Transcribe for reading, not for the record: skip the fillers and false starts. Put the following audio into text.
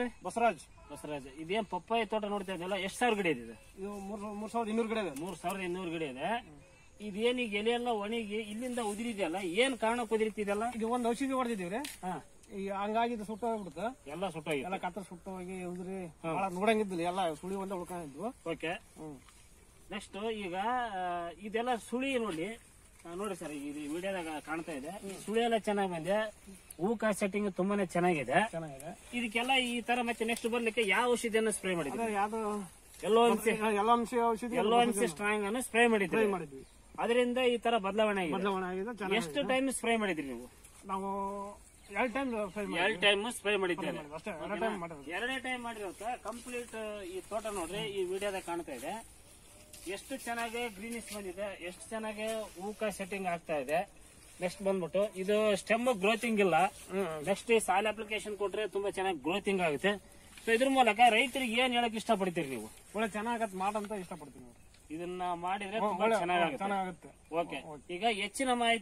ಹೆಸರು ಬಸವರಾಜ್. ಇದೇನ್ ಪಪ್ಪಾಯಿ ತೋಟ ನೋಡ್ತಾ ಇದೆಯಲ್ಲ, ಎಷ್ಟು ಸಾವಿರ ಗಿಡ ಇದೆ ಇದು? 3200 ಗಿಡ ಇದೆ. 3200 ಗಿಡ ಇದೆ. ಇದೇನೀಗ ಎಲೆ ಎಲ್ಲ ಒಣಗಿ ಇಲ್ಲಿಂದ ಉದಿರಿದೆಯಲ್ಲ, ಏನ್ ಕಾರಣಕ್ಕೆ ಉದಿರ್ತಿದೆಲ್ಲ? ಇದು ಒಂದು ಔಷಧಿ ಹೊಡೆದಿದ್ದೀವ್ರಿ. ಈ ಹಂಗಾಗಿ ಇದು ಸುಟ್ಟೋಗ್ಬಿಡುತ್ತೆ, ಎಲ್ಲ ಸುಟ್ಟೋಗಿ, ಎಲ್ಲ ಕತ್ತ ಸುಟ್ಟೋಗಿ ಉದ್ರಿ ನೋಡಂಗಿದ್ದಿಲ್ಲ, ಎಲ್ಲ ಸುಳಿ ಒಂದೇ ಉಳ್ಕೊಂಡಿದ್ವು. ಓಕೆ. ನೆಕ್ಸ್ಟ್ ಈಗ ಇದೆಲ್ಲ ಸುಳಿ ನೋಡಿ ಸರ್, ಈ ವಿಡಿಯೋದಾಗ ಕಾಣ್ತಾ ಇದೆ, ಈ ಸುಳಿ ಎಲ್ಲ ಚೆನ್ನಾಗಿ ಬಂದೆ, ಹೂಕಾಯಿ ಸೆಟ್ಟಿಂಗ್ ತುಂಬಾನೇ ಚೆನ್ನಾಗಿದೆ. ಇದಕ್ಕೆಲ್ಲ ಈ ತರ ಮತ್ತೆ ನೆಕ್ಸ್ಟ್ ಬರ್ಲಿಕ್ಕೆ ಯಾವ ಔಷಧಿಯನ್ನು ಸ್ಪ್ರೇ ಮಾಡಿದ್ವಿ? ಯಾವ್ದು? ಎಲ್ಲೋ ಔಷಧಿ ಸ್ಟ್ರಾಂಗ್ ಅನ್ನು ಸ್ಪ್ರೇ ಮಾಡಿದ್ವಿ. ಅದರಿಂದ ಈ ತರ ಬದಲಾವಣೆ ಆಗಿದೆ. ಎಷ್ಟು ಟೈಮ್ ಸ್ಪ್ರೇ ಮಾಡಿದ್ರಿ ನೀವು? ನಾವು 2 ಟೈಮ್ ಸ್ಪ್ರೇ ಮಾಡಿದ್ದೇವೆ. ಎರಡನೇ ಟೈಮ್ ಮಾಡಿರೋದು ಕಂಪ್ಲೀಟ್ ಈ ತೋಟ ನೋಡ್ರಿ, ಈ ವಿಡಿಯೋದಾಗ ಕಾಣ್ತಾ ಇದೆ, ಎಷ್ಟು ಚೆನ್ನಾಗಿ ಗ್ರೀನಿಶ್ ಬಂದಿದೆ, ಎಷ್ಟು ಚೆನ್ನಾಗಿ ಹೂಕಾಯಿ ಸೆಟ್ಟಿಂಗ್ ಆಗ್ತಾ ಇದೆ. ನೆಕ್ಸ್ಟ್ ಬಂದ್ಬಿಟ್ಟು ಇದು ಸ್ಟೆಮ್ ಗ್ರೋತಿಂಗ್ ಇಲ್ಲ. ನೆಕ್ಸ್ಟ್ ಈ ಸಾಯಿಲ್ ಅಪ್ಲಿಕೇಶನ್ ಕೊಟ್ರೆ ತುಂಬಾ ಚೆನ್ನಾಗಿ ಗ್ರೋತಿಂಗ್ ಆಗುತ್ತೆ. ಸೊ ಇದ್ರ ಮೂಲಕ ರೈತರಿಗೆ ಏನ್ ಹೇಳಕ್ ಇಷ್ಟಪಡ್ತೀರಿ ನೀವು? ಒಳ್ಳೆ ಚೆನ್ನಾಗತ್ತೆ ಮಾಡಂತ ಇಷ್ಟಪಡ್ತೀನಿ. ಇದನ್ನ ಮಾಡಿದ್ರೆ ತುಂಬಾ ಚೆನ್ನಾಗುತ್ತೆ. ಚೆನ್ನಾಗುತ್ತೆ. ಓಕೆ. ಈಗ ಹೆಚ್ಚಿನ ಮಾಹಿತಿ